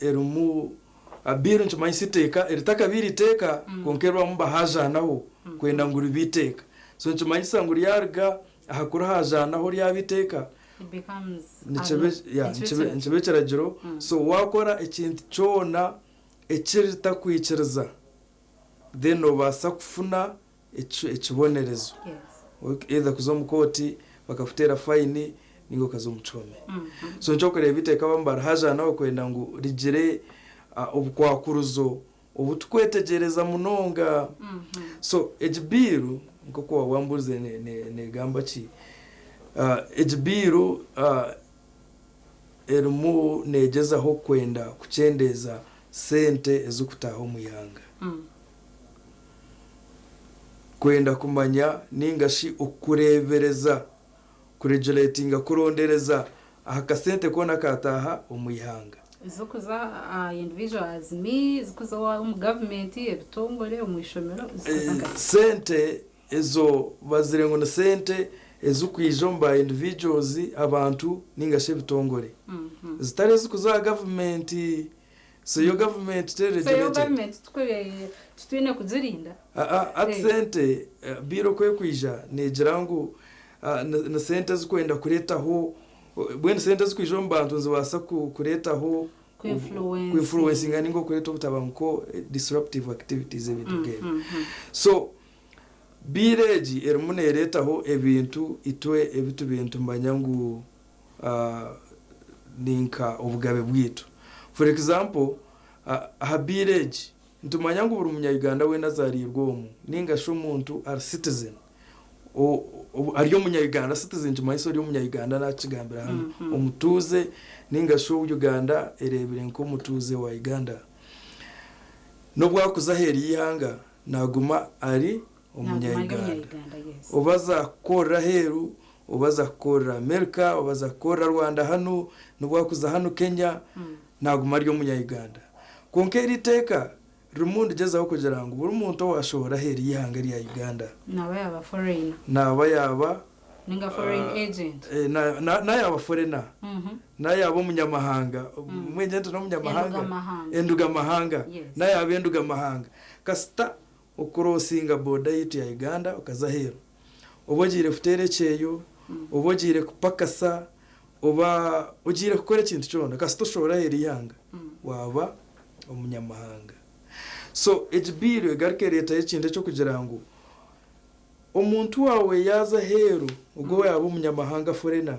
erumu biru nchuma isiteka eritaka biriteka konkerwa mbahaja naho kwenda nguri biteka so nchuma isanguri yarga ahakura haja naho ryabiteka it becomes nchebekera so wakora ikintu cyona ekirita kwikiriza then obasa kufuna ekibonerezo either kuzo mukoti bakafutera fine ningo kazo muchome so nchokore biteka bambara haja naho kwenda ngo rigire obukwakuruzo obutukwetegereza munonga so ejibiru nkoko wambuze ne gamba ki ejibiru erumu negezaho kwenda kuchendeza sente ezukutaho muyanga kwenda kumanya ningashi okurebereza kuregulatinga kurondereza ahakasente kona kataha omuyanga zukuza individuals me zukuza government ebitongole omwishomero sente ezo bazirengo na sente ezukwijomba individuals abantu ningashe bitongole zitare zukuza government so your government tutwine kuzirinda sente biro kwija negirango na sente zikwenda kuretaho bwene sente zikwijomba abantu nzibasa kuretaho influencing aningo kureta butabanko disruptive activities ebintu so bireji erumune retaho ebintu itwe ebitu bintu mbanyangu ninka obugabe bwitu for example habireji ntumanyangu buri munya-Uganda wena zarirwomu ninga sho umuntu ari citizen ariyo munya-Uganda citizen tumaiso ariyo munya-Uganda nakigambira hano omutuze ninga sho Uganda erebere nko mutuze wa Uganda no bwakuza heri yihanga naguma ari umunya-Uganda obaza kora heru obaza kora America obaza kora Rwanda hano no bwakuza hano Kenya naguma ariyo munya-Uganda konkeri teka rumundi gezaho kugira ngo buri muntu washobora heri yihanga ari ya Uganda naba foreigner naba ninga foreign agent na yaba foreigner na yaba munyamahanga mwenjento no munyamahanga enduga mahanga na yaba enduga mahanga kasta okrosinga border yitu ya Uganda okazahero obogire futere cyeyo obogire kupakasa oba ugire gukora ikintu cyona kasta ushobora heri yihanga waba umunyamahanga so ejibiro egarke leta y'ikinde cyo kugira ngo omuntu wawe yaza hero ubwo yaba umunyamahanga foreigner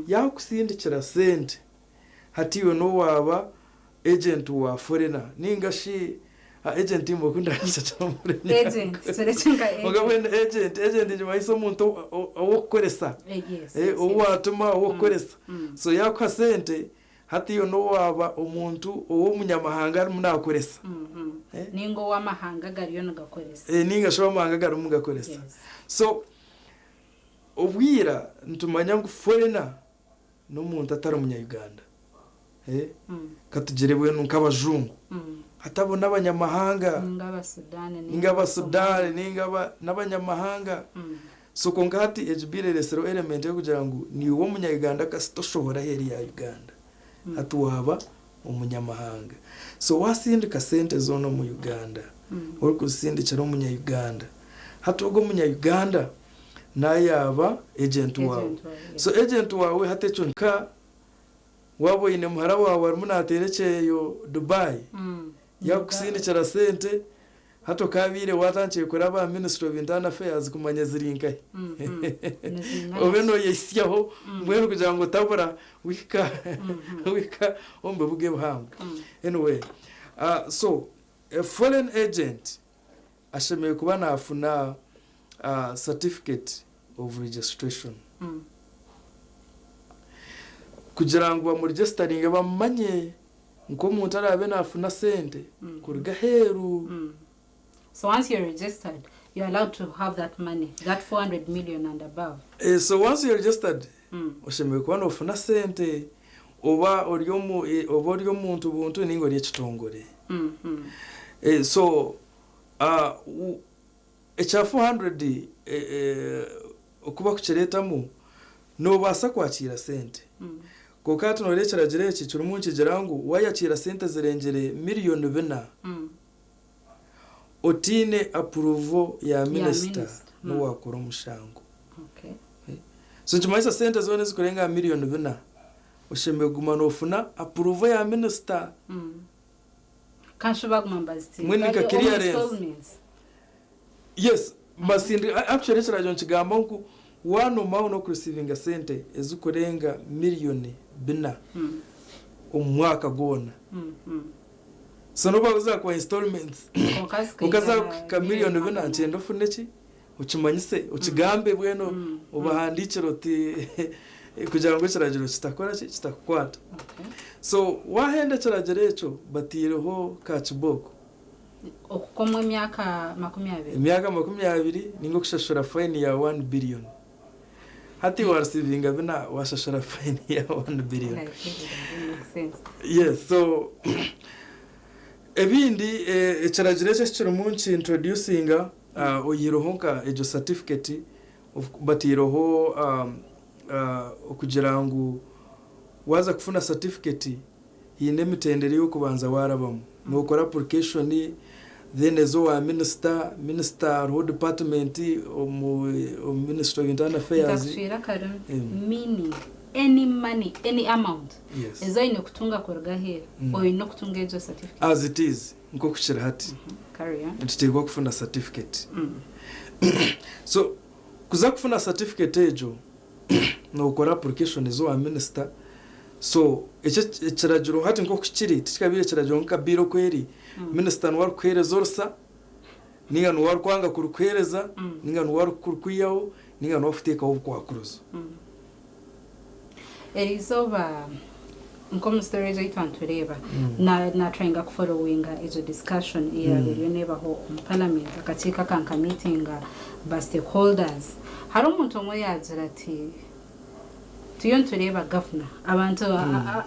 yakusindikira sente hatiyo no waba agent wa foreigner ningashi agent imukunda cyamure agent serecenga agent njimaiso umuntu owokoresa owatuma owokoresa so yakwasente hatiyo no waba umuntu uwo munyamahanga ari munakoresa ningo wamahanga gariyo nagakoresa ninga sho wamahanga gari mugakoresa so obwira ntumanya ngo foreigner no muntu atari umunya-Uganda katugirebwe nk'abajungu hatabona abanyamahanga ninga Sudani ninga n'abanyamahanga so konkati ejibire resero element yo kugira ngo ni uwo munya-Uganda kasitoshobora heri ya Uganda atuwaba umunyamahanga so wasindika sente zono mu Uganda uri kusindikira umunya-Uganda hatogo umunya-Uganda nayaba agent wawe so agent wawe hatecho nka wabo ine muhara wawe munaterekeyo Dubai yakusindikira sente hato kabire watangiye kuraba Ministry of Internal Affairs kumanya zirinka obeno yesyaho mwero kugira ngo tabura wika ombe buge buhanga anyway so a foreign agent ashemeye kuba nafuna certificate of registration kugira ngo bamuregisteringe bamanye nko umuntu arabe nafuna sente kuriga heru. So once you're registered, you're allowed to have that money, that 400 million and above. So once you're registered, oshemeye kuba nofuna sente oba oryo muntu buntu ningo ry'ekitongore. So echa 400 okuba kucheretamu no basa kwakira sente kokati norekera gireki kirumu kigira ngu wayakira sente zirengere miliyoni 4 otine approval ya minister no wakora umushango. Okay. So chimaisa sente zone zikurenga miliyoni 4 ushembe gumana ofuna approval ya minister. Kanshobora kumambazi mwenika clearance. Yes, masindi actually kirajo kigamba nku wano mauno ku receiving sente ezikurenga miliyoni 4 umwaka gona. So no baguza kwa installments ukaza ka miliyoni 4 cyendo funeki ukimanyise ukigambe bweno ubahandikira uti kugira ngo kiragiro kitakora kitakwata. So wahenda kiragiro echo batireho kachiboko okukomwe myaka 20 ningo kushashura fine ya 1 billion. Hati wa receiving bina washashura fine ya 1 billion. Yes, so ebindi ekiragiro cyo munsi introducing oyirohonka ejo certificate of batiroho okugira ngo waza kufuna certificate yine mitendere yo kubanza warabamo nokora application then ezo wa minister road department minister of internal affairs meaning any money any amount yes. ino kutunga kuruga here or ino kutunga ejo certificate as it is nko kushira hati carry on ntitegwa kufuna certificate so kuza kufuna certificate ejo no ukora application ezo wa minister. So ekiragiro hati nko kukiri tikabire kiragiro nka biro kweri minister no warukwereza orsa ninga no warukwanga kurukwereza ninga no warukurukuyaho ninga no wafuteka obukwakuruzo erizoba nkomo stories itwantureba na trying ku following ezo discussion ya neba ho parliament akatika kanka meeting ba stakeholders hari umuntu umwe yagira ati tuyontureba governor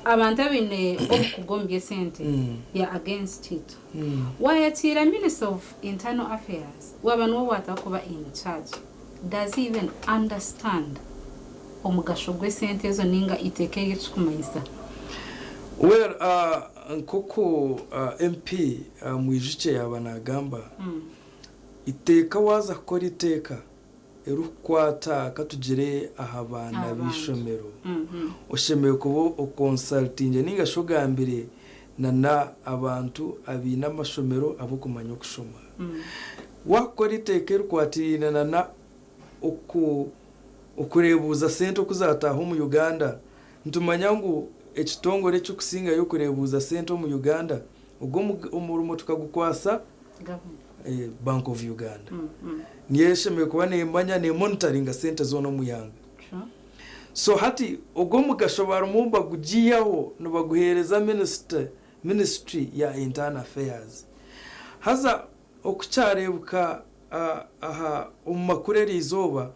abantu abine okugombye sente ya against it wayatira minister of internal affairs wabanu watakuba in charge does he even understand omugasho gwe sente zo ninga itekeye chukumaisa. Well nkoko MP mwijike yabanagamba iteka waza kora iteka erukwata katugire ahabana bishomero oshemeye kubo oconsulting ninga shogambire na abantu abina amashomero abo kumanya okushoma wakora iteka erukwatirina na okurebuza sente okuzataho mu Uganda ntumanya ngo ekitongore cyo kusinga yo kurebuza sente mu Uganda ubwo umurumo tukagukwasa Bank of Uganda niyesheme kuba nemanya ne monitoring sente zono muyanga so hati ubwo mugashobora mumba gujiyaho no baguhereza ministry ya internal affairs haza okucarebuka aha umakureri izoba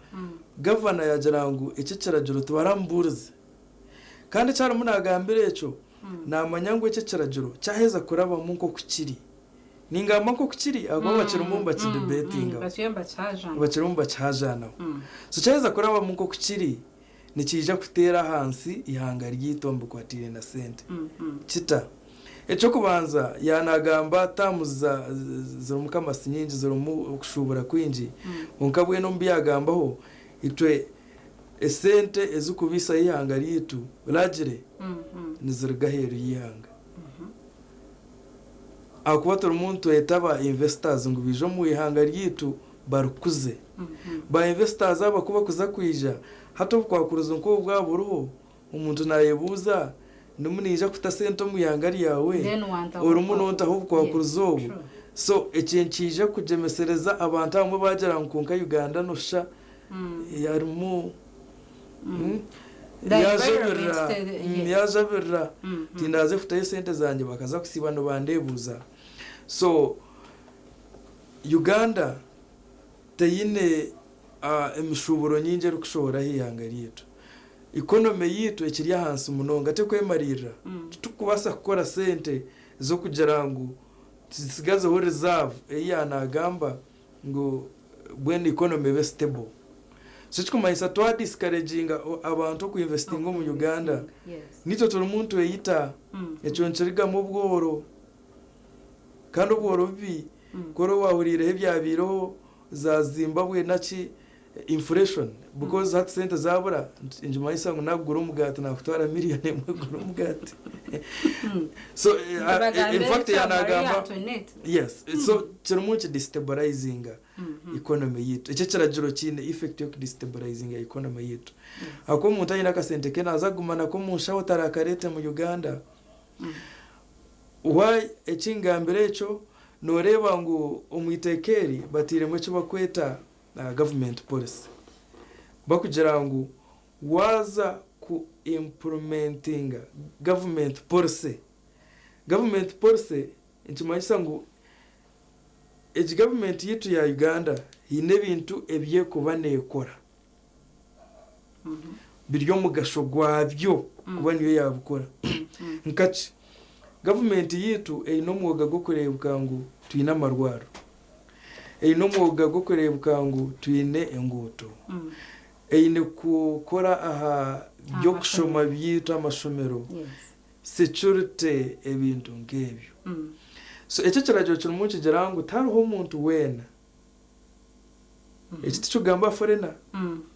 governor yagirango iki kiragiro tubaramburuze kandi cyari munagambire echo namanyango iki kiragiro cyaheza kuraba munko kukiri ningamba ko kukiri abo bakirumumba kidebating bakirumba cyajana so cyaheza kuraba munko kukiri nikija kutera hansi ihanga ryitombe kwatire na sente kita echo kubanza yanagamba tamuza zirumuka masinyinji zirumu okushubura kwinji unkabwe no mbiyagambaho itwe esente ezukubisa ihanga ryitu uragire nizirgaheru yihanga akubatora umuntu etaba investors ngo bijo mu ihanga ryitu barukuze ba investors abakuba kuza kwija hato kwakuruza nko bwaburuho umuntu nayebuza numunija kutasento mu ihanga ryawe urumuntu ontaho kwakuruzo so echenkije kujemesereza abantu amwe bagera nkunka Uganda nosha yarmu yazabira tindaze futaye sente zanje bakaza kusiba no bandebuza so Uganda tayine emishuburo nyinje rukushobora hiyanga ryitu economy yitu ekiri hansi munonga tekwemarira tukubasa gukora sente zo kugira ngo zisigaze ho reserve eyanagamba ngo when economy be stable so chikumanyisa twa discouraging abantu ku investing mu Uganda nito tuli muntu eyita ekyo nchiriga mu bworo kandi ubworo bi koro wahurire ebyabiro za Zimbabwe nachi inflation because hat sente zabura njimanyisa ngo nagura umugati nakutwara miliyoni imwe gura umugati so in fact yanagamba yes so chirumunchi destabilizing economy yitu icyo kiragiro kine effect yo destabilizing economy yitu ako umuntu ayina kasente ke nazagumana ko munshaho tarakarete mu Uganda why ekingambire echo noreba ngo umwitekeri batiremwe cyo bakweta government policy bakugira ngo waza ku implementing government policy intumanyisa ngo government yitu ya Uganda ine bintu ebye kuba nekora biryo mugasho gwabyo kuba niyo yabukora nkachi government yitu eyino mwoga go kurebuka ngo tuyina marwaro eyino mwoga go kurebuka ngo tuyine engoto eyine kukora aha byo kushoma byitu amashomero security ebintu ngebyo so ekyo kiragyo kirumunchi girango tariho umuntu wena ekiti cyugamba foreigner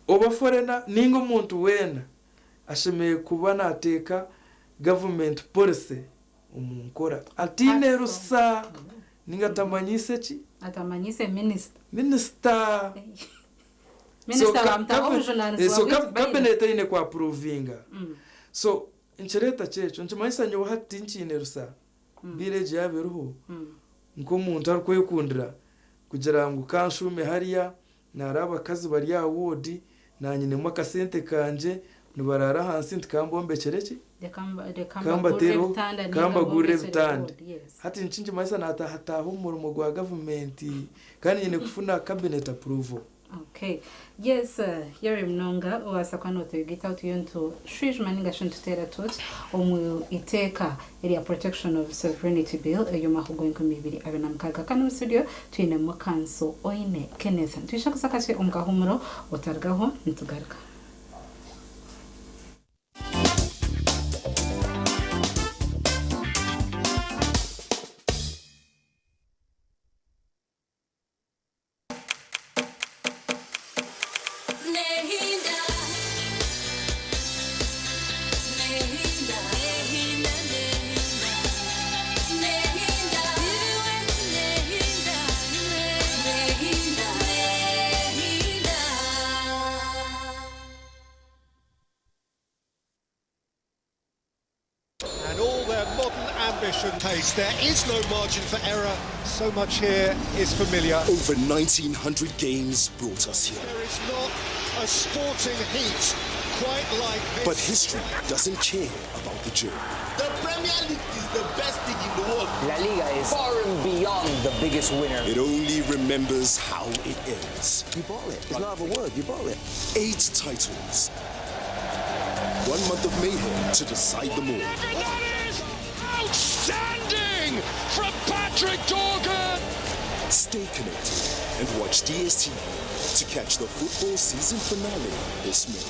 oba foreigner ningo umuntu wena ashemeye kuba nateka government policy umunkora atine rusa ninga tamanyise ki atamanyise minister so cabinet ine kwa approvinga so inchereta checho nchimanyisa nyo hati nchine rusa village yaberuho nko muntu arkwekundira kugira ngo kanshume hariya naraba kazi bari ya wodi nanyine mu kasente kanje nubarara hansi ntikambombe kereki kamba gure bitande hati nchinje mayisa hataho umurimo gwa government kandi nyine kufuna cabinet approval. Okay. Yes, yari mnonga wasakwa note gita utuyuntu shwijmani gashintutera tot omu iteka area protection of sovereignty bill eyoma hugo nk'imibiri abana mkaga kanu studio twine mu council oine Kenneth twishaka sakase umgahumuro otargaho ntugaruka. There is no margin for error. So much here is familiar. Over 1,900 games brought us here. There is not a sporting heat quite like this. But history doesn't care about the journey. The Premier League is the best league in the world. La Liga is far and beyond the biggest winner. It only remembers how it ends. You bought it. It's not a word. You bought it. 8 titles. 1 month of mayhem to decide them all. Outstanding from Patrick Dorgan. Stay connected and watch DSTV to catch the football season finale this May.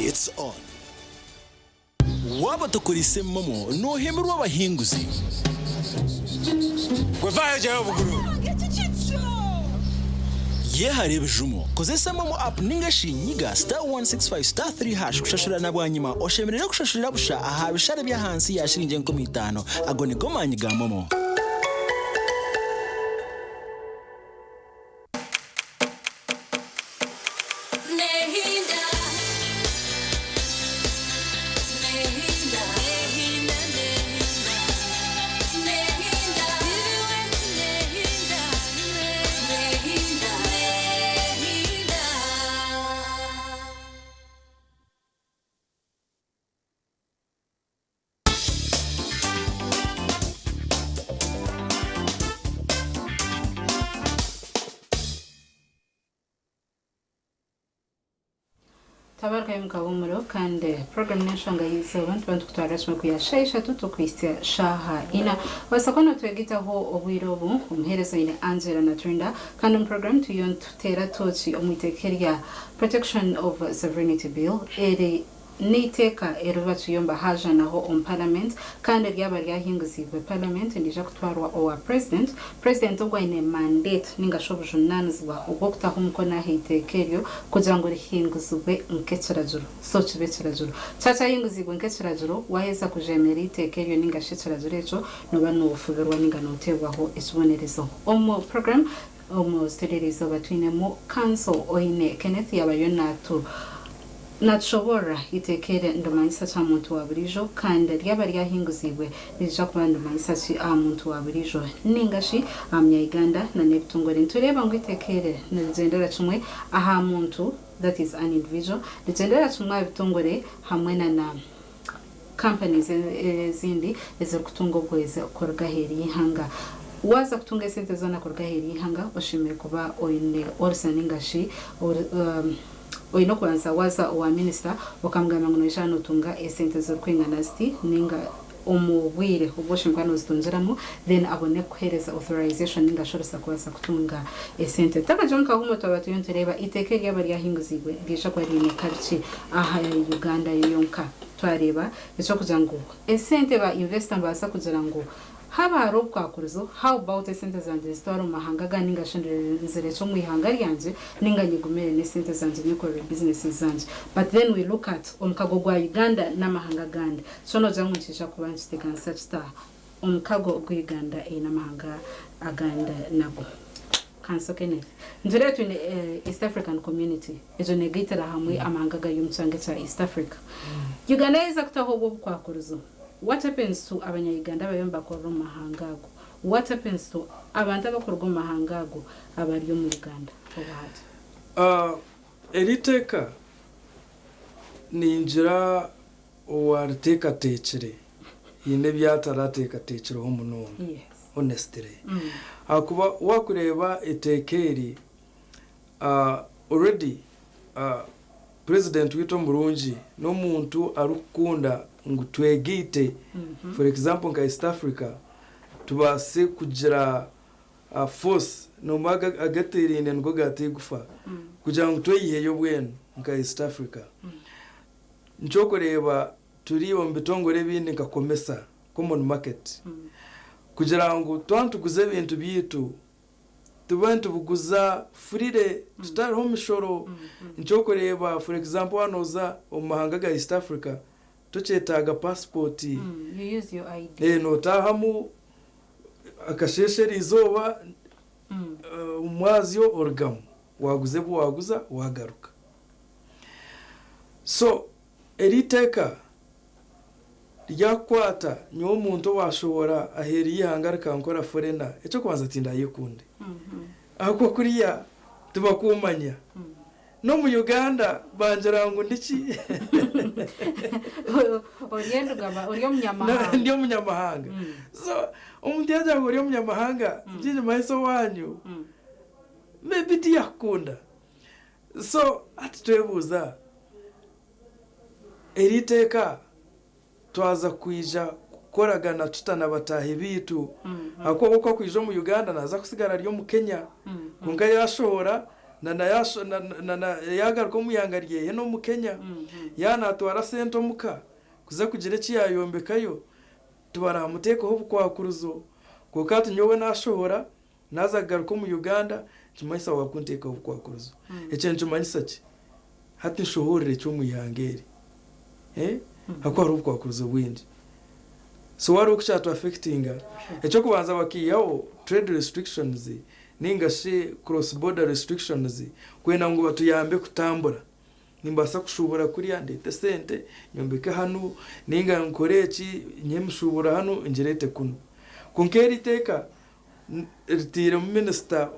It's on. Waba tukurise momo no hemru abahinguzi. Gwevayo jayo buguru. Ye harebe jumo kozesa momo app ningashi nyiga *165*3# kushashura nabwanyima oshemerera kushashurira busha aha bishare bya hansi ya shirinje 15 agone gomanyiga momo. tabarka y'umukabumuro kandi program nashanga yisebantu bantu kutwarashwe kuyashayisha tutukwisya shaha ina wasakono twegitaho obwirobu umuherezo ine Angela Natrinda kandi program tuyon tutera tochi omwitekerya protection of sovereignty bill eri niteka eruba tuyomba haja naho parliament kandi ryaba ryahinguzibwe parliament ndija kutwarwa owa president ubwo ine mandate ningashoboje nanzwa ubwo kutaho umukona hitekeryo kugira ngo rihinguzibwe nkecirajuru so cibecirajuru chacha hinguzibwe nkecirajuru waheza kujemera itekeryo ningashecirajuru eco noba nufugirwa ninganotebwaho ekibonerezo program studies between mo council oine Kenneth yabayonatu natshobora itekere ndomanisa cha muntu wa burijo kandi ryaba ryahinguzibwe rija kuba ndomanisa chi muntu wa burijo ningashi Uganda na nebitungore ntureba ngo itekere ngendera chumwe aha muntu that is an individual ngendera chumwe abitungore hamwe na companies zindi ezokutunga bweze korga heri hanga waza kutunga sente zona korga heri hanga oshime kuba oine orsaningashi oino kwanza waza wa minister wakamgama ngonisha notunga esente zokwingana sti ninga omubwire uboshimbwa nozitunziramo then abone kuhereza authorization ninga shorisa kwasa kutunga esente taka jonka humo twabatu yontereba itekeri yaba ryahinguzibwe bisha kwa rine karchi aha ya Uganda yonka twareba echo kujangu esente ba investor basa kujangu haba harobwa kuruzo how about esente zanje zitwara mahanga ganinga shandire cyo mwihanga ryanje ninga nyigumere ne sente zanje nikore businesses zanje but then we look at omkago gwa Uganda na mahanga ganda so no jangu nchisha kubanchi tekan such star omkago gwa Uganda na mahanga aganda nago kanso Kenneth ndire tu East African community ejo negitera hamwe amahanga ga yumchange cha East Africa Uganda iza kutaho kwa kuruzo. What happens to abanya-Uganda bayomba ko rumahangago? What happens to abantu abakorwa mahangago abari mu Uganda? Eriteka ninjira owariteka tekere yine byatarateka tekere ho muno. Yes. Honestly. Akuba wakureba etekeri already president wito Murungi no muntu arukunda ngutwegite for example nka East Africa tubase kugira force no maga agaterine ngo gategufa kugira ngo twiyiheyo bwene nka East Africa ncokoreba turi ombitongore bindi ngakomesa common market kugira ngo twantuguze ibintu byitu tubantu buguza frire tutari home shoro ncokoreba for example wanoza omahanga ga East Africa tuchetaga passport you use your ID no tahamu akashesheri izoba umwazyo orgam waguza wagaruka so eriteka ryakwata nyo muntu washobora aheri yihangarika nkora forena eco kwanza tinda yikunde ako kuriya tubakumanya no mu Uganda banjara ngo ndiki ndiyo munyamahanga so umuntu yaje ngo uriyo munyamahanga njye mayiso wanyu maybe yakunda so atwebuza eriteka twaza kwija koragana tutana batahe bitu ako uko kwije mu Uganda naza kusigara ryo mu Kenya kunga yashora na yagaruka muyangariye no mu Kenya yana twara sento muka kuza kugira ki yayombekayo tubara muteko ho bukwakuruzo kuko tunyowe nashobora nazagaruka mu Uganda kimayisa wakunteka ho bukwakuruzo ecenje manyisa ki hati shohorere cyo muyangere hako hari bukwakuruzo bwindi so wari ukushatu affectinga eco kubanza bakiyaho trade restrictions ningashi cross border restrictions kwena ngo batuyambe kutambura nimbasa kushubura kuri yandete sente nyombeke hanu ninga nkoreki nyemushubura hanu injerete kuno kunkeri teka ritire minister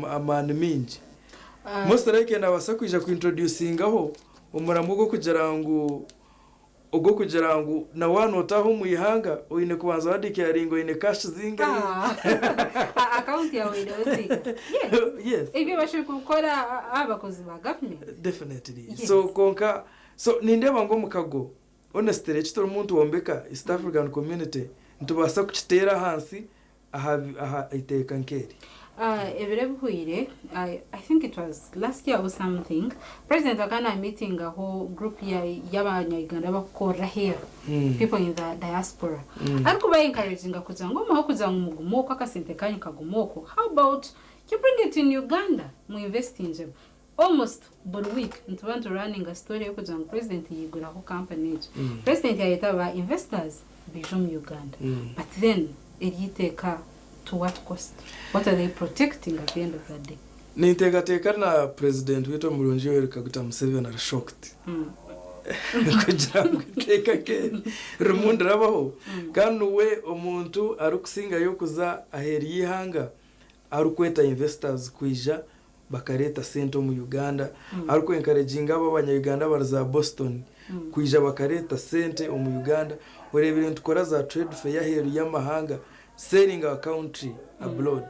amani minji most like na basa kuja ku introducingaho umuramugo kugira ngo ubwo kugira ngo na wano utaho mu ihanga uyine kubanza wadikaringa uyine cash zinga account yawe iraziga yes ibyo bashaka gukora abakozi ba government definitely yes. So konka so nindeba ngo mukago honestly ekitoro umuntu wombeka East African community ntubasa kukitera hansi aha iteka nkeri I think it was last year or something. President Wakana meeting a whole group y'abanyayuganda bakora here, people in the diaspora. Ariko ba encouraging kuzango mo kuzango mugumoko akasente kanyu kagumoko. How about you bring it in Uganda? Mu invest in them. Almost but week ntubantu running a story yo kuzango president yigura ho company. President yayita ba investors bijom Uganda. But then eliteka to what cost? What are they protecting at the end of the day? Niteka na president wetu Mulungi Yoweri Kaguta Museveni are shocked. Kugira ngo iteka ke rumuntu rabaho kandi we omuntu arukusinga yo kuza aheri yihanga arukweta investors kwija bakareta sente mu Uganda ariko encouraging abanyayuganda baraza Boston kwija bakareta sente mu Uganda urebere ntukora za trade fair aheri y'amahanga selling our country abroad.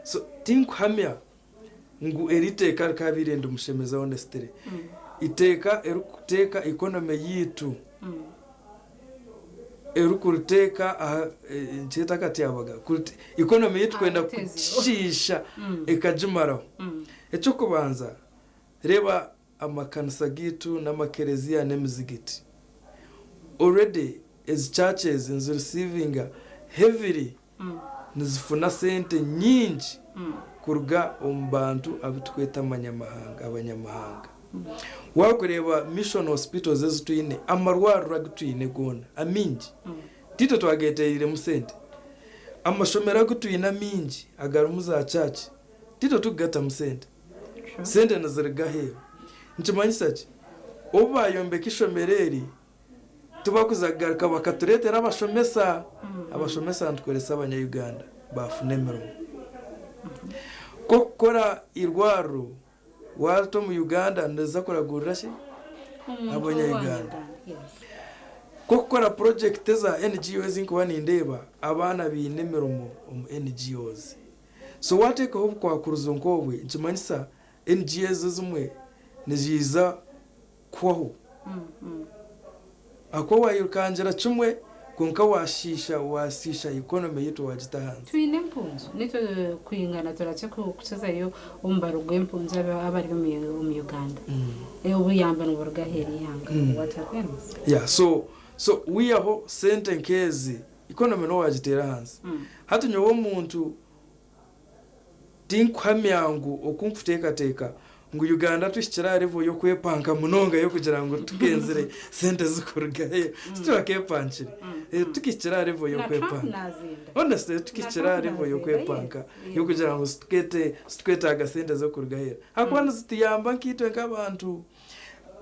So think hamya ngu eriteka kabirende mushemeza honestly. Iteka erukuteka economy yitu. Erukuteka ncheta kati yabaga. Economy yitu kwenda kuchisha ekajimara. Echo kubanza reba amakanisa gitu n'amakerezia n'emizigiti. Already as churches is receiving heavily nizifuna sente nyingi kuruga ombantu abitweta abanyamahanga wakureba mission hospitals ezitwine amarwaru ragitwine gona amingi tito twageteire musente amashomera gutwina mingi agarumuza church tito tugata musente sente nazirga he nchimanyisa ki oba yombeka ishomereri tubakuzagaruka bakaturetera abashomesa ntweresa abanyayuganda bafunemero kokora irwaro wato mu Uganda ndeza kuragurira shi abanyayuganda kokora project za NGOs inkwani ndeba abana binemero mu NGOs so wateka ho kwa kuruzongobwe nchimanyisa NGOs zimwe niziza kwaho ako wayikanjira chumwe konka wasisha economy yetu wajitahanza twine mpunzo nito kuyingana turace kuzaza yo umbaro gwempunzo abari mu Uganda ubuyamba n'uburga heri yanga what happens so we are sente nkezi economy no wajitera hanze hatu nyowo muntu tinkwamyangu okumfuteka ngo Uganda tushikira revo yo kwepanka munonga yo kugira ngo tukenzire sente zikurugaye sitwakepanchire tukikira revo yo kwepanka honestly tukikira revo yo kwepanka yo kugira ngo tweta sente zo kurugaye hakwana zitiyamba nkitwe nk'abantu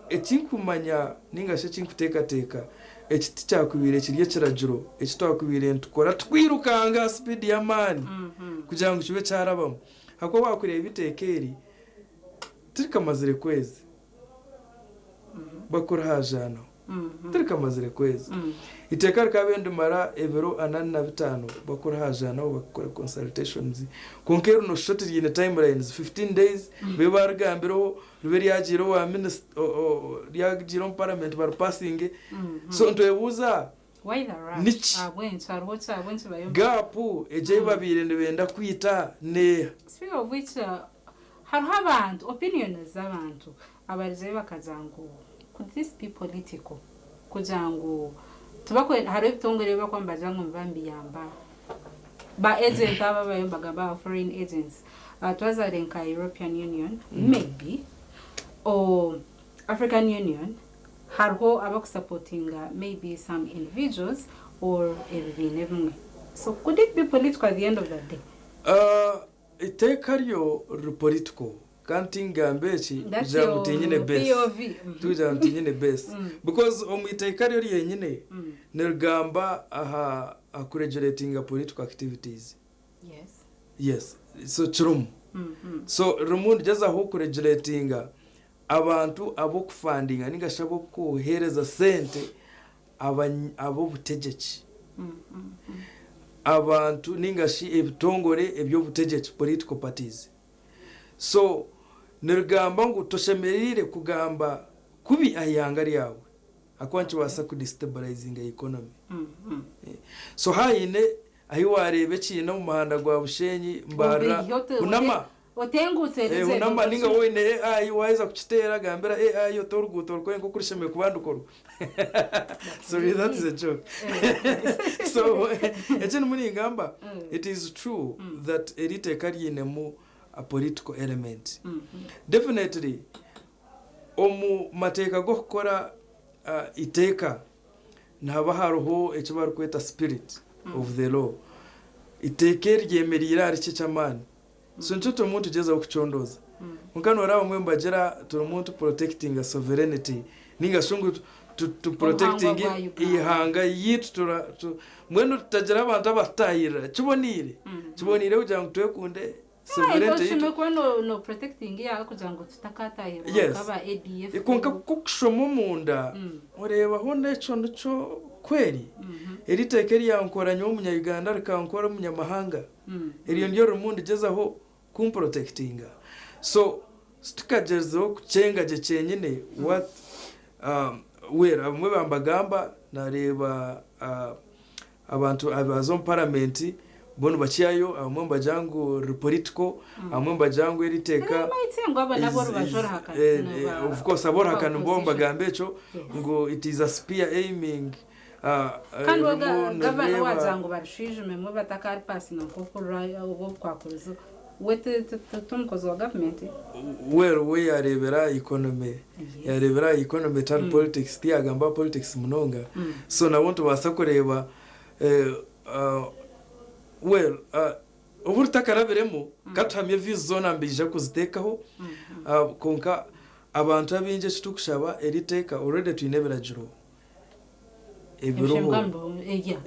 ekinkumanya ningashe kinkuteka ekiti cyakubire kirye kirajuro ekitwakubire ntukora twirukanga speed ya mani kugira ngo kibe cyarabamo hako bakureba bitekeri turika mazire kwezi bakora hajano turika mazire kwezi iteka rikabende mara evero 45 bakora hajano bakora consultations konkero no short in timelines 15 days bebargambiro ruberi yagiro wa minister yagiro parliament bar passing so ntwebuza why the rush went gapu eje babire ndebenda kwita ne speak of which hariho abantu opinion z'abantu abarize bakazango could this be political kuzango tubako hari bitongere bakwambaza ngo mvambi yamba ba agent aba bayombaga ba foreign agents twazarenka European Union maybe or African Union hariho abakusupportinga maybe some individuals or everything. So could it be political at the end of the day? Iteka ryo political kanti ngambechi jamutinyine best tujamutinyine best because iteka ryo yenyine nergamba aha akuregulating political activities yes so trum so rumuntu jaza ho kuregulating abantu abo kufandinga ningashabo kohereza sente abo butegeki abantu ningashi ebitongore ebyo butegeki political parties so nirugamba ngo toshemerire kugamba kubi ayanga lyawe akwanchi wasa ku destabilizing economy so haine ahi warebe kino mu mahanda gwa Bushenyi mbara unama otengutse unama ninga woine AI waiza kuchitera gambera AI yo torguto ko enko kurisheme kubandukoro so that is a joke so ejeni muni ngamba it is true that elite kali mu a political element definitely omu mateka go kukora iteka ntaba haruho ekibaru kweta spirit of the law iteke ryemerira ari cyamani so ntuto umuntu ugeza kucondoza mukano rabo mwe mbagera turi umuntu protecting a sovereignty ninga shungu to protecting ihanga yitu mweno tutagira abantu abatayira kibonire kugira ngo twekunde sovereignty yitu no protecting ya kugira ngo tutakatayira kaba ADF ikonka kukushomo munda ureba honde cyo kweli eriteke ryankoranya umunyayuganda rikankora umunyamahanga eriyo ndiyo rumuntu gezaho kumprotectinga so tukagezeho kucenga je cyenyine what where amwe bambagamba nareba abantu abazo parliament bono bachiyayo amwe mbajango political amwe mbajango eriteka of course abora kan bomba gambecho ngo it is a spear aiming kandi gavana wazangu barishije memwe batakari pasi no kokora ubo kwakuruzo wete tumkozo wa government we yarebera economy tan politics tiagamba politics munonga so na want basa kureba uburtakaraberemo katamye vizona mbije kuzitekaho konka abantu abinje kitukushaba eriteka already twinebera juro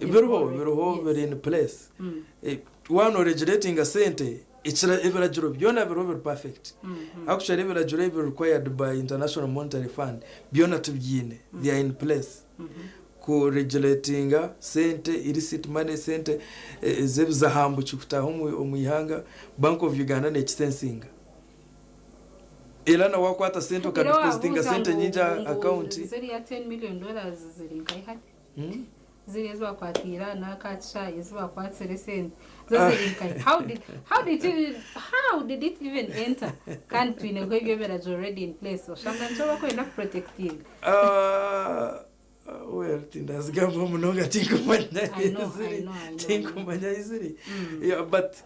ibiroho biri in place one originating a center ichira ebera juro byona biro perfect actually ebera juro required by International Monetary Fund byona tubyine they are in place ko regulating center illicit money center zebizahambu chukutaho umuyihanga Bank of Uganda ne extensing elana wakwata center ka depositing center nyinja account ziri ya $10 million ziri ngai hati ziri ezwa kwatira na katsha ezwa kwatsere center ziri ngai how did it even enter country ne go is already in place so shanga ntoba ko enough protecting well tindas gamba munonga tinkumanya iziri yeah but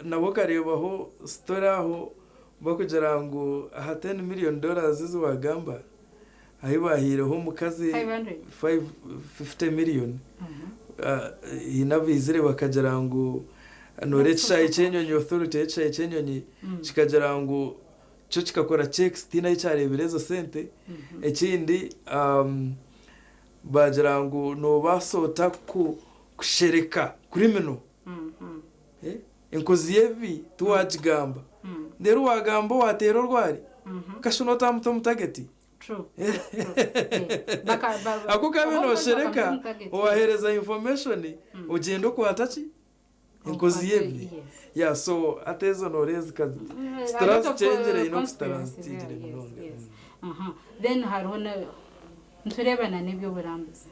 nawokarebaho storaho bakujara ngo aha $10 million zizwagamba ahibahireho mukazi 50 million inabizire bakajara ngo norecha icyenyonyi authority echa icyenyonyi kikajara ngo cyo kikakora checks tina icyareberezo sente ekindi bajara ngo no basota kushereka kuri mino enkozi yevi tuwajigamba ndero wagamba watero rwari kashonota mutageti true akukabino shereka owahereza information ugendo kwatachi enkozi yevi yeah so atezo norezi kazi stress change ino stress change munonga then harona nturebana nebyo burambuze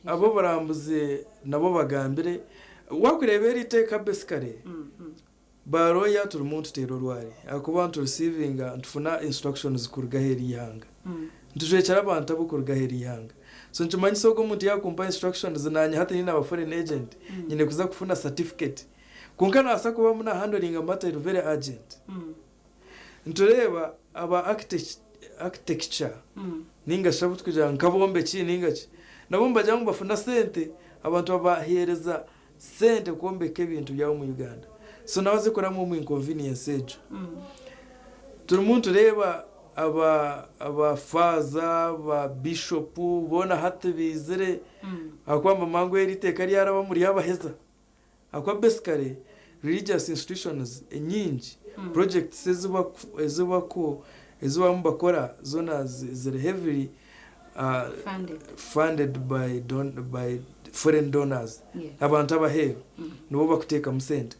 abo barambuze nabo bagambire wakurebera iteka besikare baroya turi umuntu tero rwari akubantu receiving ntufuna instructions kurugaheri yanga ntujekera abantu abo kurugaheri yanga so nchumanyi soko umuntu yakumpa instructions nanya hata nina ba foreign agent nyine kuza kufuna certificate kunkana asa kuba muna handling a matter very urgent ntureba aba architecture ninga shabutu kuja nkabombe chi ninga chi nabomba jangu bafuna sente abantu abahereza sente kuombeka ebintu byawo mu Uganda so nawaze kuramo mu inconvenience ejo turi muntu reba aba faza ba bishop bona hate bizire akwamba mango eriteka ryaraba muri abaheza akwa basically religious institutions enyingi projects eziba mubakora zona ziri heavily funded by foreign donors. Abantu abaheru nibo bakuteka mu sente.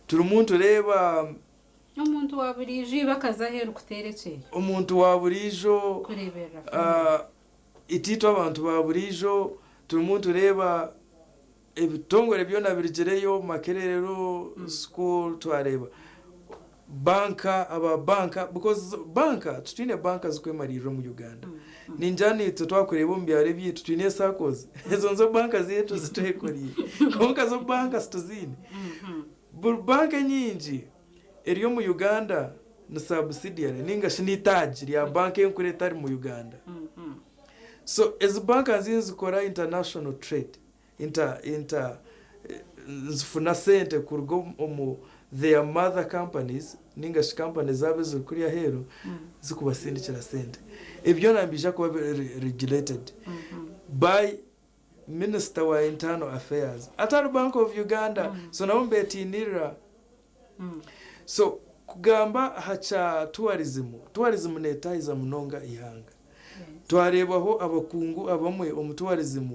Turi umuntu reba umuntu wa burijo bakazaheru kuterekeye. Umuntu wa burijo kurebera. Itito abantu ba burijo turi umuntu reba ebitongore byona birigereyo makerero school twareba. Banka because banka tutine banka zikwemariro mu Uganda. Ninjani twakureba mbyare byitu tutine sakoze. Ezo nzo banka zetu zitwekoriye. Konka zo banka stuzine. Banka nyinji eriyo mu Uganda na subsidiary ninga shinitaji ya banka y'enkuretari mu Uganda. So as banka zikora international trade zifuna sente kurgo their mother companies ninga companies zabo zikuriya hero zikubasindikira sente. Ibyo nambija kuba regulated by Minister wa Internal Affairs atari Bank of Uganda. So naombe tinira so kugamba hacha tourism netayiza munonga ihanga. Twarebaho abakungu abamwe omutourism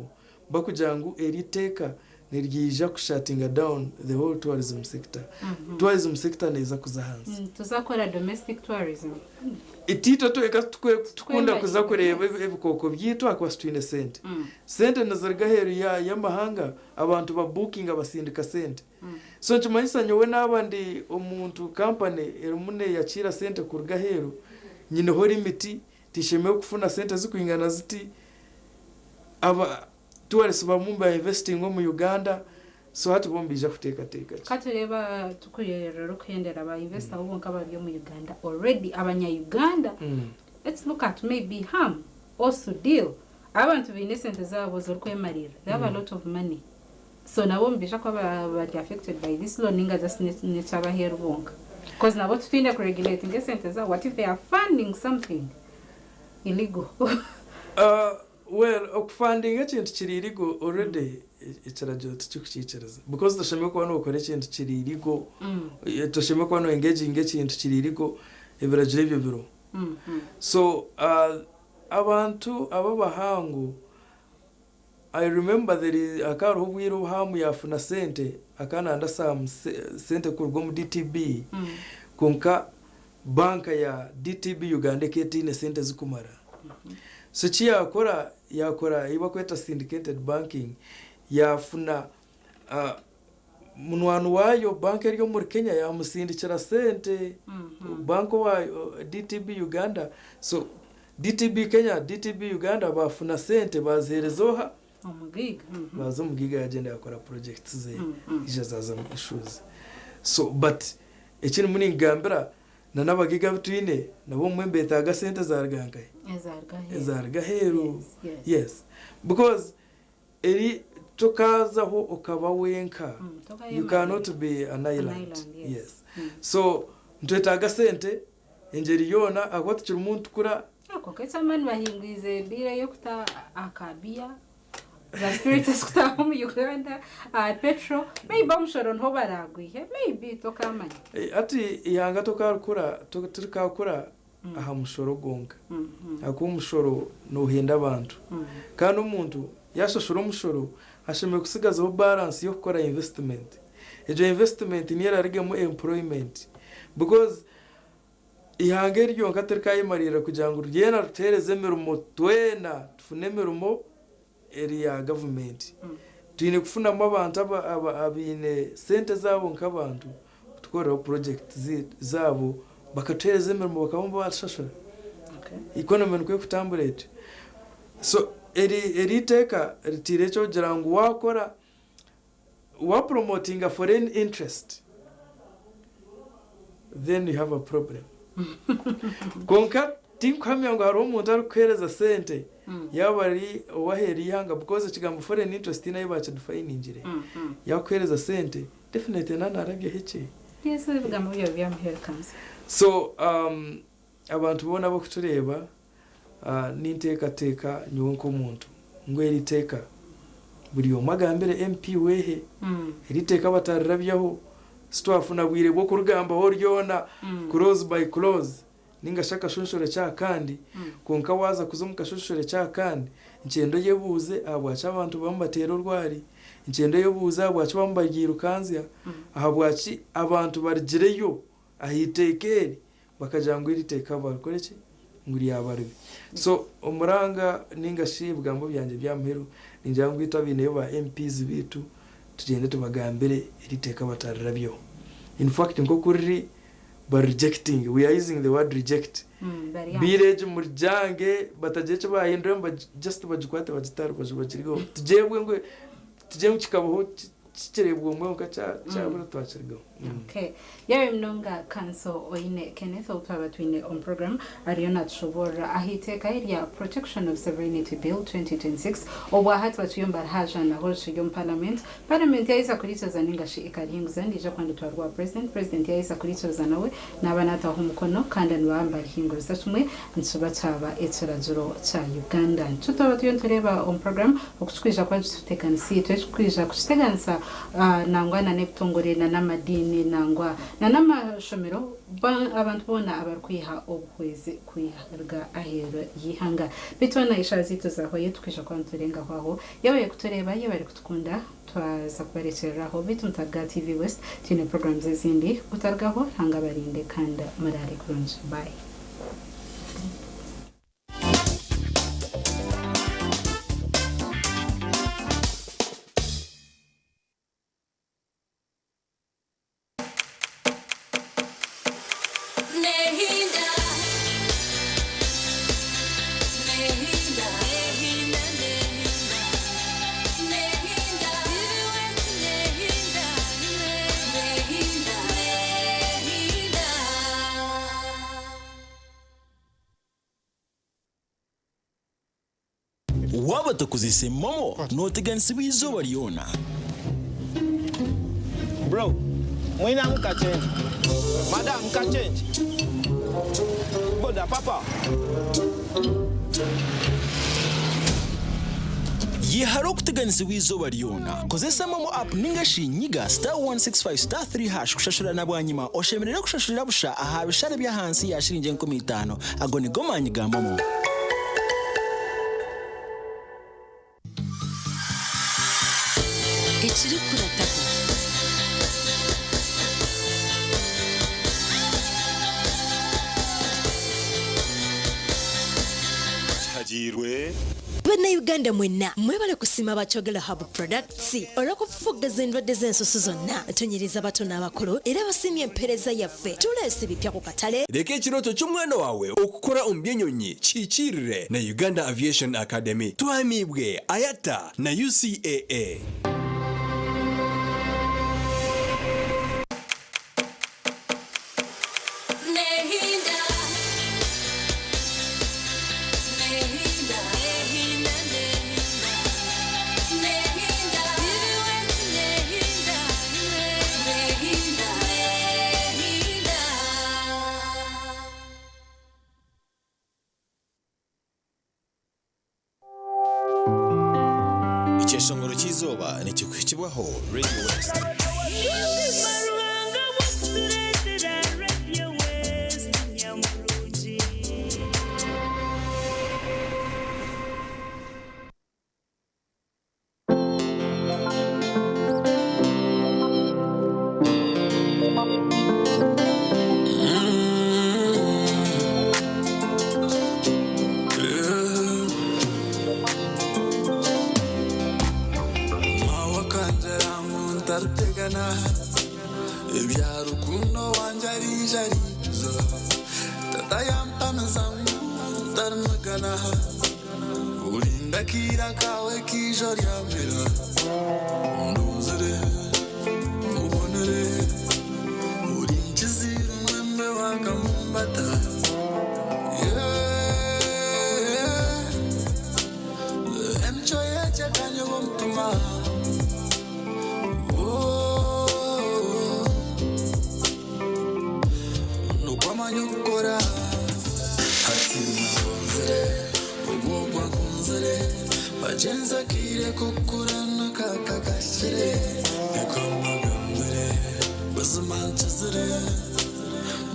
bakujangu eriteka nirgija kushatinga down the whole tourism sector. Tourism sector neza kuzahansi. Tuzakora domestic tourism. Itito tweka tukunda kuzakureba ebikoko byitu akwastwine sente. Sente nazarga heru ya mahanga abantu ba booking abasindika sente. So chumanyisa nyowe nabandi omuntu company erumune yakira sente kurga heru nyine hori miti tisheme kufuna sente zikuingana ziti aba tourists bamumba investing mu Uganda. So hati bombija kuteka katureba tukuyerero kuyendera aba investor ubonka bari mu Uganda already abanya Uganda. Let's look at maybe ham also deal abantu binesente zabo zo kwemarira. They have a lot of money. So nabo mbisha kwa bari affected by this law ninga just nechaba here bonka because nabo tutinda ku regulating sente zabo. What if they are funding something illegal? Well, funding ekintu kiri illegal already icharajo tukuchichereza because tosheme kwa no kore ekintu kiri illegal. Tosheme kwa no engaging ekintu kiri illegal ebiraje ebyo biro. So abantu ababahangu I remember there is akaro hubwiro hamu yafuna sente akana andasa sente kurgo mu DTB konka banka ya DTB Uganda ketine sente zikumara. So yakora iba kweta syndicated banking yafuna munwanu wayo banka ryo muri Kenya ya musindikira sente banko wa DTB Uganda. So DTB Kenya DTB Uganda bafuna sente bazerezoha bazo mugiga agenda yakora projects ze ijazaza issues. So but ekini muni ngambira na nabagiga bitwine nabo mwembe taga sente zarganka ezarga heru. Yes because eri tokazaho okaba wenka you cannot be an island. Yes so ntwetaga sente engeri yona akwatira umuntu kura akoketa mani bahingwize bira yo kuta akabia the spirits kuta mu Uganda petrol maybe bamushoro nho baragwihe maybe tokamanya ati ihanga tokakura turikakura aha mushoro gonga akumushoro no henda abantu kandi umuntu yashashura umushoro asheme kusigazaho balance yo gukora investment. Ejo investment niera rigemo employment because ihanga ryo nkaterikayimarira kugira ngo rugena rutereze mirumo twena tufune mirumo area government twine kufuna abantu abine sente zabo nkabantu tukora project zabo bakatereze mirumo bakabomba bashashura economy nkwe kutambulete. So eri teka ritirecho jirangu wakora wa promoting a foreign interest then you have a problem. Konka tinkamya ngo hari umuntu ari kwereza sente yabari waheri yanga because kigambo foreign interest nayo bacha define injire yakwereza sente definitely nana arabye hece. Yes bigambo byo byamherkanse. So abantu bona bo kutureba ninteka nyonko muntu ngweri teka buri omagambere MP wehe eriteka batarabyaho stwafuna bwire bwo kurugamba ho ryona close by close ninga shaka shonshore cya kandi konka waza kuzo mukashonshore cya kandi incendo yebuze abwacha abantu bambatera urwari incendo yebuze abwacha bambagira ukanzya ahabwachi abantu bargireyo ahitekeri bakajangwa iri teka bakoreke nguri yabarbi so umuranga ninga shibwa mbo byanje byamperu ninjangwa itabine ba MPs bitu tugende tubagambire iri teka batarabyo in fact ngo kuri rejecting, we are using the word reject. Bireje murjange batajeche bahindura just bajukwate bagitara bajubakirigo tujebwe ngo tuje mukikabaho kikirebwe mu nka cha bura twachirigo. Okay, yawe mnonga kanso oine Kenneth utaba twine on program ariona tshobora ahiteka area protection of sovereignty bill 2026 obwa hatwa tuyomba haja na holsho yom parliament yaisa kulitoza ningashi ikaringuza ndije kwanda twarwa president yaisa kulitoza nawe nabanata humukono kanda nwamba hinguza tumwe nsuba taba etsirazuro cha Uganda tutaba tuyontoreba on program okutwija kwa tutekanisi twishkwija kuteganisa nangwana neptongorena namadini nangwa na namashomero abantu bona abarkwiha obuhweze kwiharga ahero yihanga bitwana ishazito zaho yetukisha kwanturenga kwaho yawe kutureba yawe kutukunda twaza kubarekeraho bitumtaga TV West tine programs zindi utargaho hanga barinde kanda murare kurunje bye. waba tukuzise momo noteganisi bizuba ryona bro mwina muka change madam muka change boda papa yiharo kuteganisi wizuba ryona kozesa momo app ningashi nyiga *165*3# kushashura nabwanyima oshemerera kushashurira busha aha bishare bya hansi ya shirinje 15 agoni gomanyiga momo Ekiri kuratako Hajirwe Bana Uganda mwena mwebale kusima bachogela Hub Products olakufuga zendwadde zensusu zonna tonyiriza bato n'abakulu era basimye empereza yaffe tulese bipya ku katale leka ekiroto ky'omwana wawe okukola omubyenyonyi kikirire na Uganda Aviation Academy twamibwe ayata na UCAA. Icyeshongoro cy'izuba ni kikwikibwaho Radio West.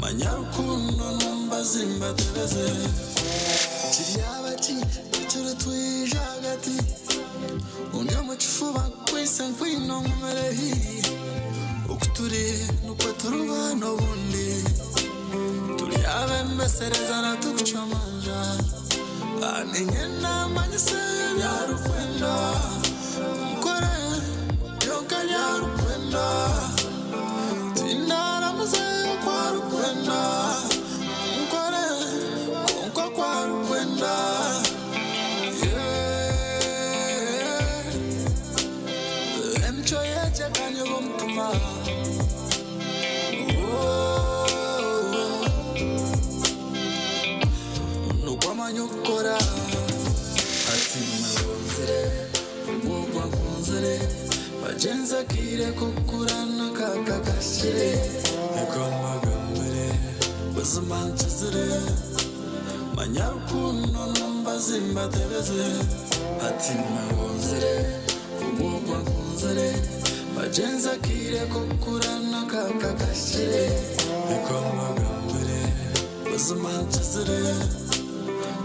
manyarukundo numbazimba tebeze kiriyabati turi twijagati unyo mu kifuba kwise nkwino mmerehi ukuturi nuko turubano bundi turi abembesereza na tukuchamanja aningena manyise yarukwenda mkore yonka yarukwenda tinara muzeyo kwa rukwenda mkore konko kwa rukwenda emcho yeche kanyo mtuma nyukora atimawozere umugwa kunzere bajenza kire kukurana kakakashire ekomagambere bazumanchizere manyarukundo numbazimba tebeze atimawozere umugwa kunzere bajenza kire kukurana kakakashire ekomagambere bazumanchizere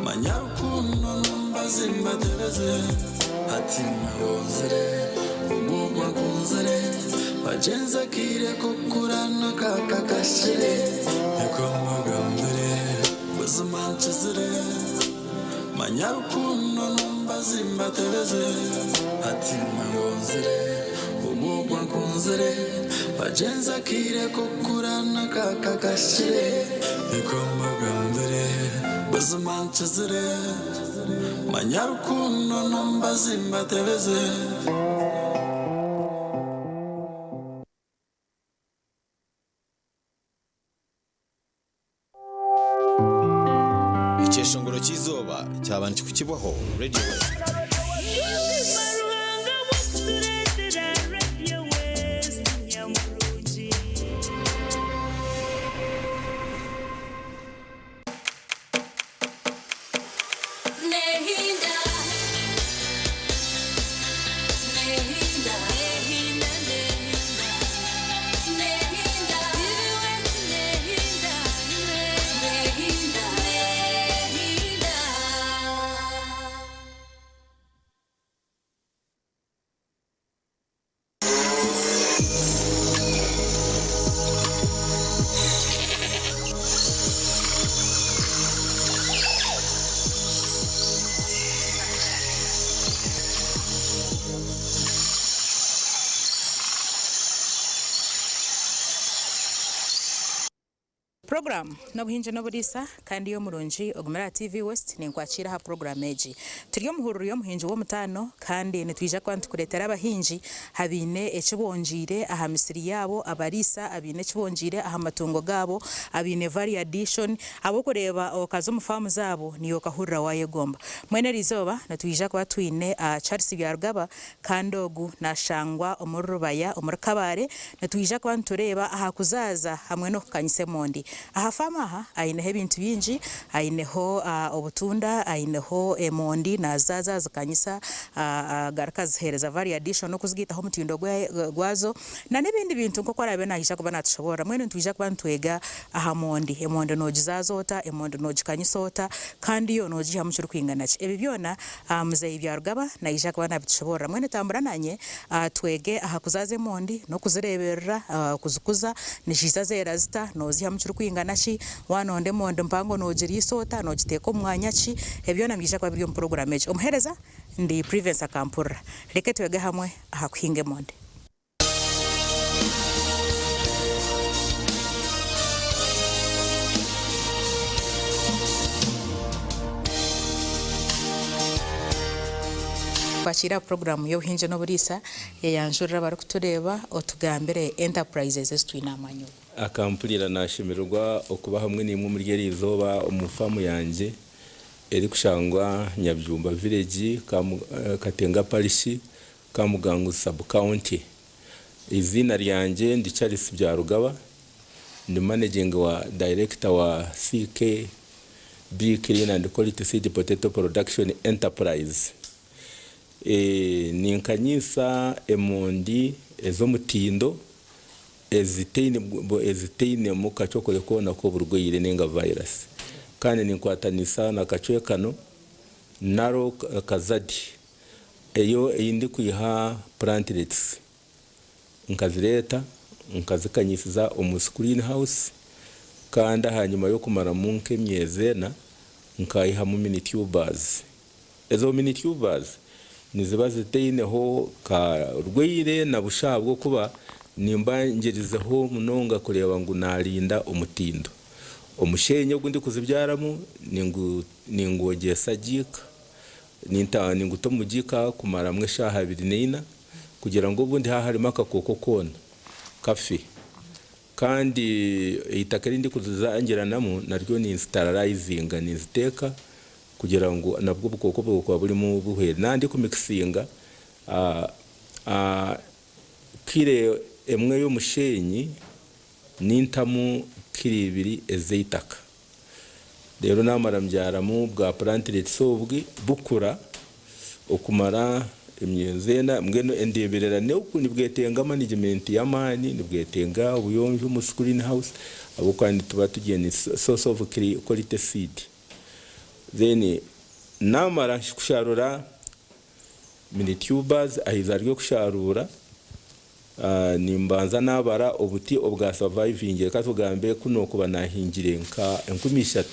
manyarukundo numbazimba tebeze atimawozere umugwa kunzere bajenza kire kukurana kakakashire ekomagambere bazumanchizere manyarukundo numbazimba tebeze atimawozere umugwa kunzere bajenza kire kukurana kakakashire ekomagambere bazumanchizere manyarukundo numbazimba tebeze Icyeshongoro cy'izuba cyabanje kukibwaho Radio West. Program nabuhinje noburisa kandi yo murunji ogumera TV West ni nkwakira ha program eji turiyo muhururu yo muhinje wo mutano kandi nitwija kwantu kuretera abahinji habine ekibonjire aha misiri yabo abarisa abine ekibonjire aha matungo gabo abine vari addition abo kureba okazo mu farm zabo niyo kahurira waye gomba mwene rizoba natwija kwa twine Charles Byarugaba kandogu nashangwa omurubaya omurkabare natwija kwantu tureba aha kuzaza hamwe no kanyise mondi aha fama aha aineho ebintu bingi aineho obutunda aineho emondi na zaza zikanyisa garaka zihereza vari addition no kuzigitaho mutindo gwazo na nebindi bintu nko kwarabe nahisha kuba natushobora mwene ntwija kuba ntwega aha mondi emondi no gizazota emondi no gikanyisota kandi yo no giha mucuru kwingana ki ebi byona muzeyi Byarugaba nahisha kuba nabitushobora mwene tambura nanye twege aha kuzaze mondi no kuzireberera kuzukuza nishiza zera zita no ziha mucuru kwingana ki wanonde mondi mpango no girisota no giteko mwanya ki ebyo namisha kwa byo program ejo omhereza ndi Prevence Akampura reke twege hamwe aha kuhinge mondi kwakira program yo hinje no burisa yayanjurira bari kutureba otugambere enterprises estwina amanyo akampurira nashimirwa okuba hamwe nimwe muri Gerizoba umufamu yanje eri kushangwa Nyabyumba village Katenga parish Kamugangu sub county izina ryanje ndi Charles Byarugaba ndi managing wa director wa CK B Clean and Quality Seed Potato Production Enterprise ninkanyisa emondi ezo mutindo ezitaine mu kacokole kona ko burwaire nenga virus kandi ninkwatanisa na kacwe kano naro kazadi eyo eyindi kuiha plantlets nkazireta nkazikanyisiza screen house kandi hanyuma yo kumara munke myezena nkayiha mu mini tubers. Ezo mini tubers niziba ziteineho ka rweire na bushabwo kuba nimbangirizeho munonga kureba ngo narinda umutindo omushenye gundi kuzibyaramo ningogesa jika ninguto mujika kumara mwe shaha 2 kugira ngo ubundi harimo akakoko kona kafi kandi itaka rindi kuzangiranamo naryo ni sterilizing niziteka kugira ngo nabwo bukoko bwo buri mu buhere nandi kumixinga kire emwe yo mushenyi nintamu kiri 2 ezeitaka rero namara mbyaramo bwa plantlets obwi bukura okumara imyezena mbweno endeberera ne ukuni bwetenga management y'amani nibwetenga ubuyonjo mu screen house abo kandi tuba tugeni source of quality seed then namara kusharura mini tubers ahizaryo kusharura nimbanza nabara obuti obwa surviving katugambe kuno kuba nahingire nka 13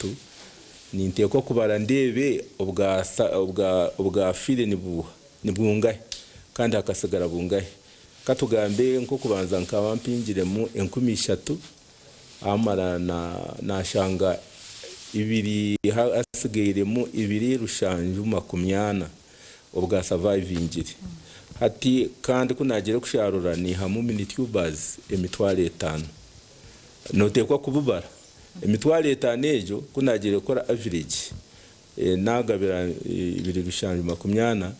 ninteko kubara ndebe obwa file nibungahe kandi akasigara bungahe katugambe nko kubanza nkawa mpingire mu 13 amara na shanga 2 hasigaire mu 2 rushanju 80 obwa surviving hati kandi kunagere kusharura ni hamu mini tubers emitwale 5 notekwa kububara emitwale 5 ejo kunagere kora average nagabira 2 rushanju 80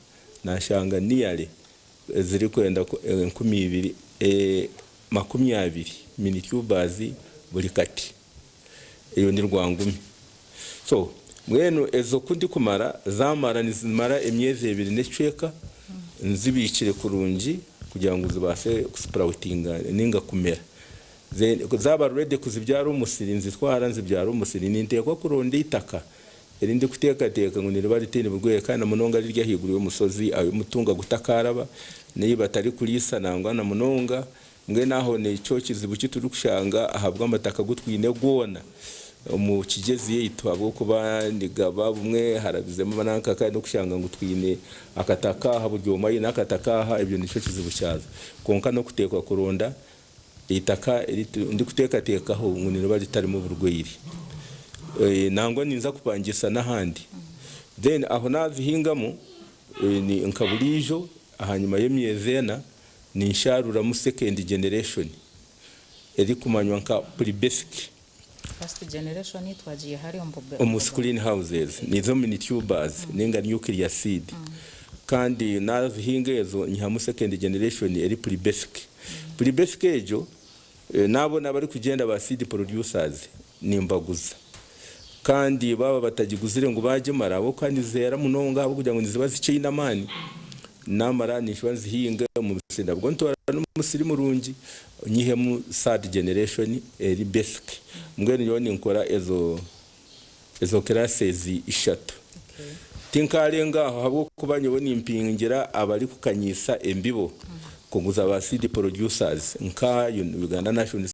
nashanga niyale ziri kwenda 20 mini tubers buri kati iyo ni rwangumi so mwenu ezo kundi kumara zamara nizimara emyezi 2 necweka nzibikire kurungi kugira ngo zibase sproutinga ninga kumera zaba ready kuzibyara umusiri nzitwara nzibyara umusiri nintekwa kuronda itaka erinde kuteka ngo niribari tene bugwe kana munonga rirya higuru y'umusozi ayo mutunga gutakaraba niyi batari kulisa nangwa na munonga mwe naho ne cyo kizibu kituri kushanga ahabwa amataka gutwine gwona mu kigezi yitwabo kuba ndigaba bumwe harabizemo bananka kandi no kushanga ngo twine akataka haburyo mayi nakataka ibyo nico kizibu cyazo konka no kutekwa kuronda itaka ndi kuteka tekaho nguniro bari tarimo burwiri nangwa ninza kupangisa nahandi then aho nazihingamo ni nkaburijo ahanyuma y'emyezena ni nsharura mu second generation eri kumanywa nka pre-basic first generation itwagiye hari screen houses nizo mini tubers ninga nuclear seed kandi nazihingezo nyamu second generation eri pre-basic ejo nabo nabari kugenda ba seed producers nimbaguza kandi baba batagiguzire ngo baje marabo kandi zera munonga abo kugira ngo nizibazi China mani namara nishwa zihinga mu bisinda bwo ntora n'umusiri murungi nyihe mu third generation eri basic mbwene yoni nkora ezo classes 3 tinkarenga habo kubanyo nimpingira abari kukanyisa embibo kuguza ba seed producers nka Uganda National